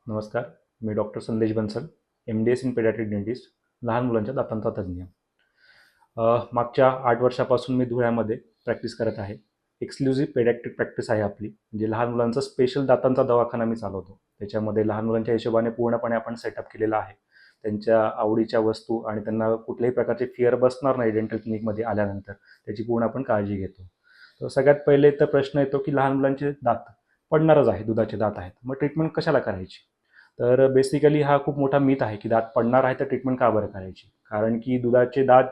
नमस्कार. मी डॉक्टर संदेश Bansal, MDS in paediatric dentist, लहान मुलांच्या दातांचा तज्ज्ञ. मागच्या 8 वर्षापासून मी धुळ्यामध्ये प्रॅक्टिस करत आहे. एक्सक्लुझिव्ह पेडियाट्रिक प्रॅक्टिस आहे आपली. म्हणजे लहान मुलांचा स्पेशल दातांचा दवाखाना मी चालवतो. त्याच्यामध्ये लहान मुलांच्या हिशोबाने पूर्णपणे आपण सेटअप केलेला आहे. त्यांच्या आवडीच्या वस्तू आणि त्यांना कुठल्याही प्रकारचे फिअर बसणार नाही डेंटल क्लिनिकमध्ये आल्यानंतर, त्याची पूर्ण आपण काळजी घेतो. तर सगळ्यात पहिले तर प्रश्न येतो की लहान मुलांचे दात पडणारच आहे, दुधाचे दात आहेत. मग ट्रीटमेंट कशाला करायची? तर बेसिकली हा खूप मोठा मिथ आहे की दात पडणार आहे तर ट्रीटमेंट का बरं करायची? कारण की दुधाचे दात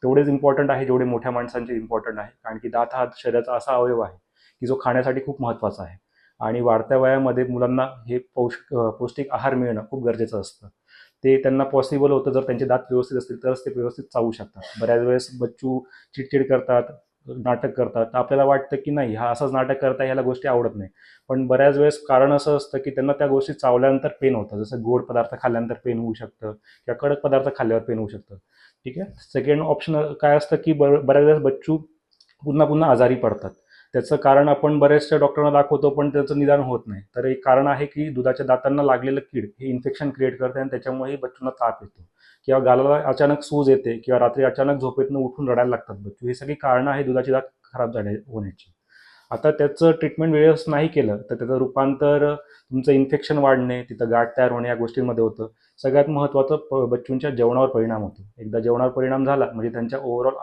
तेवढेच इम्पॉर्टंट आहे जेवढे मोठ्या माणसांचे इम्पॉर्टंट आहे. कारण की दात हा शरीराचा असा अवयव आहे की जो खाण्यासाठी खूप महत्त्वाचा आहे. आणि वाढत्या वयामध्ये मुलांना हे पौष्टिक आहार मिळणं खूप गरजेचं असतं. ते त्यांना पॉसिबल होतं जर त्यांचे दात व्यवस्थित असतील तरच ते व्यवस्थित चावू शकतात. बऱ्याच वेळेस बच्चू चिडचिड करतात, नाटक करतात. तर आपल्याला वाटतं की नाही, हा असंच नाटक करता, ह्याला गोष्टी आवडत नाही. पण बऱ्याच वेळेस कारण असं असतं की त्यांना त्या गोष्टी चावल्यानंतर पेन होतं. जसं गोड पदार्थ खाल्ल्यानंतर पेन होऊ शकतं किंवा कडक पदार्थ खाल्ल्यावर पेन होऊ शकतं. ठीक आहे. सेकंड ऑप्शन काय असतं की बऱ्याच वेळेस बच्चू पुन्हा पुन्हा आजारी पडतात. त्याचं कारण आपण बऱ्याचशा डॉक्टरांना दाखवतो पण त्याचं निदान होत नाही. तर एक कारण आहे की दुधाच्या दातांना लागलेलं कीड हे इन्फेक्शन क्रिएट करते आणि त्याच्यामुळे बच्चूंना ताप येतो किंवा गालाला अचानक सूज येते किंवा रात्री अचानक झोपेतनं उठून रडायला लागतात बच्चू. ही सगळी कारणं आहे दुधाचे दात खराब होण्याची. आता त्याचं ट्रीटमेंट वेळेस नाही केलं तर त्याचं रूपांतर तुमचं इन्फेक्शन वाढणे, तिथं गाठ तयार होणे या गोष्टींमध्ये होतं. सगळ्यात महत्त्वाचं बच्चूंच्या जेवणावर परिणाम होतो. एकदा जेवणावर परिणाम झाला म्हणजे त्यांच्या ओव्हरऑल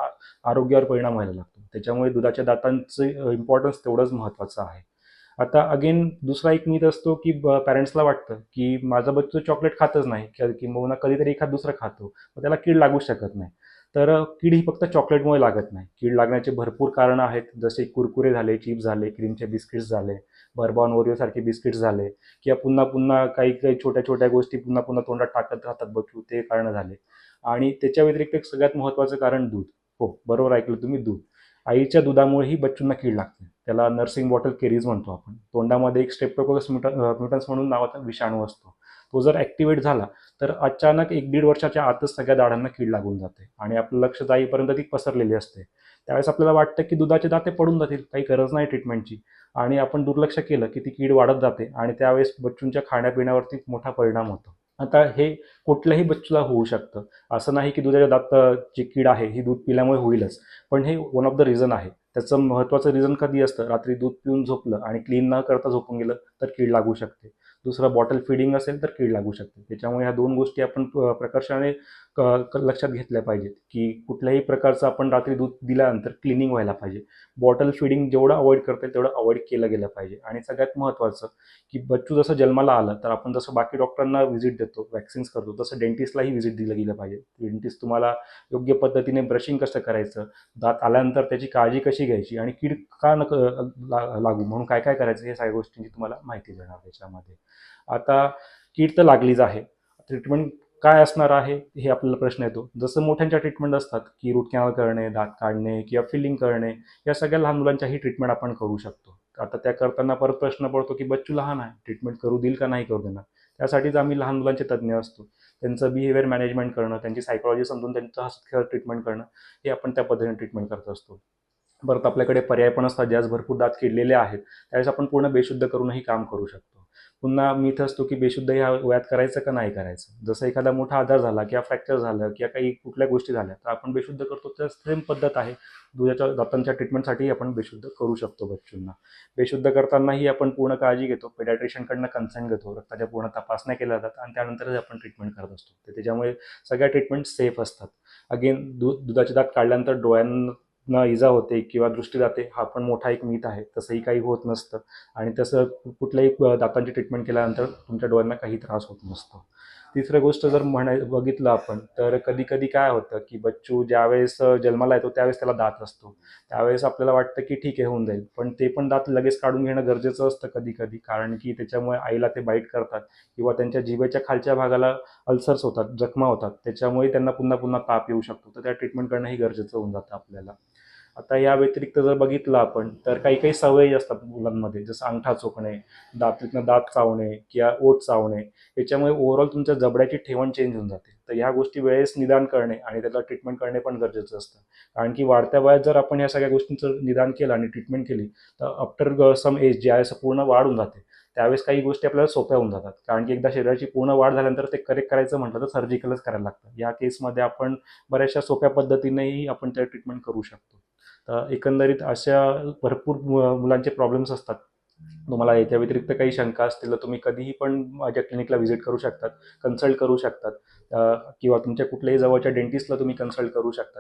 आरोग्यावर परिणाम व्हायला लागतो. त्याच्यामुळे दुधाच्या दातांचं इम्पॉर्टन्स तेवढंच महत्त्वाचं आहे. आता अगेन दुसरा एक मीथ असतो की पॅरेंट्सला वाटतं की माझा बच्चू चॉकलेट खातच नाही किंवा कधीतरी एखाद दुसरं खातो, मग त्याला कीड लागू शकत नाही. तर कीड ही फक्त चॉकलेटमुळे लागत नाही. कीड लागण्याचे भरपूर कारणं आहेत. जसे कुरकुरे झाले, चिप्स झाले, क्रीमचे बिस्किट्स झाले, बर्बॉन ओरिओसारखे बिस्किट्स झाले किंवा पुन्हा पुन्हा काही काही छोट्या छोट्या गोष्टी पुन्हा पुन्हा तोंडात टाकत राहतात बच्चू, ते कारणं झाले. आणि त्याच्या व्यतिरिक्त एक सगळ्यात महत्त्वाचं कारण दूध. हो, बरोबर ऐकलं तुम्ही, दूध. आईच्या दुधामुळेही बच्चूंना कीड लागते. त्याला नर्सिंग बॉटल केरीज म्हणतो आपण. तोंडामध्ये एक स्ट्रेप्टोकोकस म्युटन्स म्हणून नावाचा विषाणू असतो. तो जर ॲक्टिवेट झाला तर अचानक 1-1.5 वर्षाच्या आतच सगळ्या दाढांना कीड लागून जाते आणि आपलं लक्ष जाईपर्यंत ती पसरलेली असते. त्यावेळेस आपल्याला वाटतं की दुधाचे दाते पडून जातील, काही गरज नाही ट्रीटमेंटची, आणि आपण दुर्लक्ष केलं की ती कीड वाढत जाते आणि त्यावेळेस बच्चूंच्या खाण्यापिण्यावरती मोठा परिणाम होतो. आता हे कुठल्याही बच्चूला होऊ शकतं. असं नाही की दुधाच्या दाताची कीड आहे ही दूध पिल्यामुळे होईलच. पण हे वन ऑफ द रिझन आहे. त्याचं महत्त्वाचं रिझन कधी असतं, रात्री दूध पिऊन झोपलं आणि क्लीन न करता झोपून गेलं तर कीड लागू शकते. दुसरं बॉटल फीडिंग असेल तर कीड लागू शकते. त्याच्यामुळे ह्या 2 गोष्टी आपण प्रकर्षाने लक्षात घेतल्या पाहिजेत की कुठल्याही प्रकारचं आपण रात्री दूध दिल्यानंतर क्लिनिंग व्हायला पाहिजे. बॉटल फीडिंग जेवढं अवॉइड करता येईल तेवढं अवॉइड केलं गेलं पाहिजे. आणि सगळ्यात महत्त्वाचं की बच्चू जसं जन्माला आलं तर आपण जसं बाकी डॉक्टरांना व्हिजिट देतो, वॅक्सिन्स करतो, तसं डेंटिस्टलाही व्हिजिट दिलं गेलं पाहिजे. डेंटिस्ट तुम्हाला योग्य पद्धतीने ब्रशिंग कसं करायचं, दात आल्यानंतर त्याची काळजी कशी घ्यायची आणि कीड का नको लागू म्हणून काय काय करायचं, हे सगळ्या गोष्टींची तुम्हाला माहिती देणार त्याच्यामध्ये. आता कीड तर लागलीच आहे. ट्रीटमेंट काय असणार आहे हे आपल्याला प्रश्न येतो. जसं मोठ्यांच्या ट्रीटमेंट असतात की रूट कॅनल करणे, दात काढणे किंवा फिलिंग करणे, या सगळ्या लहान मुलांच्याही ट्रीटमेंट आपण करू शकतो. आता त्या करताना परत प्रश्न पडतो की बच्चू लहान आहे, ट्रीटमेंट करू देईल का नाही करू देणार. त्यासाठीच आम्ही लहान मुलांचे तज्ज्ञ असतो. त्यांचं बिहेवियर मॅनेजमेंट करणं, त्यांची सायकॉलॉजी समजून त्यांचं हसत खेळत ट्रीटमेंट करणं, हे आपण त्या पद्धतीने ट्रीटमेंट करत असतो. परत आपल्याकडे पर्याय पण असतात. ज्यास भरपूर दात किडलेले आहेत त्यावेळेस आपण पूर्ण बेशुद्ध करूनही काम करू शकतो. पुन्हा मिथ असतो की बेशुद्ध ह्या वयात करायचं का नाही करायचं. जसं एखादा मोठा आजार झाला किंवा फ्रॅक्चर झालं किंवा काही कुठल्या गोष्टी झाल्या तर आपण बेशुद्ध करतो. तर सेम पद्धत आहे. दुधाच्या दातांच्या ट्रीटमेंटसाठीही आपण बेशुद्ध करू शकतो बच्चूंना. बेशुद्ध करतानाही आपण पूर्ण काळजी घेतो. पेडियाट्रिशियनकडनं कन्सल्ट घेतो. रक्ताच्या पूर्ण तपासण्या केल्या जातात आणि त्यानंतरच आपण ट्रीटमेंट करत असतो. तर त्याच्यामुळे सगळ्या ट्रीटमेंट सेफ असतात. अगेन दुधाचे दात काढल्यानंतर डोळ्यांना इजा होते किंवा दृष्टी जाते, हा पण मोठा एक मिथ आहे. तसंही काही होत नसतं आणि तसं कुठल्याही दातांची ट्रीटमेंट केल्यानंतर तुमच्या डोळ्यांना काही त्रास होत नसतो. तिसरं गोष्ट जर बघितलं आपण तर कधी कधी काय होतं की बच्चू ज्यावेळेस जन्माला येतो त्यावेळेस त्याला दात असतो. त्यावेळेस आपल्याला वाटतं की ठीक आहे, होऊन जाईल, पण ते पण दात लगेच काढून घेणं गरजेचं असतं कधी कधी. कारण की त्याच्यामुळे आईला ते बाईट करतात किंवा त्यांच्या जिभेच्या खालच्या भागाला अल्सर्स होतात, जखमा होतात. त्याच्यामुळे त्यांना पुन्हा पुन्हा ताप येऊ शकतो. तर त्या ट्रीटमेंट करणंही गरजेचं होऊन जातं आपल्याला. आता या व्यतिरिक्त जर बघितलं आपण तर काही काही सवयी असतात मुलांमध्ये, जसं अंगठा चोखणे, दातातनं दात चावणे किंवा ओठ चावणे. याच्यामुळे ओव्हरऑल तुमच्या जबड्याची ठेवण चेंज होऊन जाते. तर ह्या गोष्टी वेळेस निदान करणे आणि त्याला ट्रीटमेंट करणे पण गरजेचं असतं. कारण की वाढत्या वयात जर आपण या सगळ्या गोष्टींचं निदान केलं आणि ट्रीटमेंट केली तर आफ्टर सम एज ज्यावेळेस पूर्ण वाढ होऊन जाते त्यावेळेस काही गोष्टी आपल्याला सोप्या होऊन जातात, कारण की एकदा शरीराची पूर्ण वाढ झाल्यानंतर ते करेक्ट करायचं म्हटलं तर सर्जिकलच करायला लागतं. या केसमध्ये आपण बऱ्याचशा सोप्या पद्धतीनेही आपण त्या ट्रीटमेंट करू शकतो. तर एकंदरीत अशा भरपूर मुलांचे प्रॉब्लेम्स असतात. तुम्हाला याच्या व्यतिरिक्त काही शंका असतील तर तुम्ही कधीही पण माझ्या क्लिनिकला व्हिजिट करू शकतात, कन्सल्ट करू शकतात, किंवा तुमच्या कुठल्याही जवळच्या डेंटिस्टला तुम्ही कन्सल्ट करू शकता.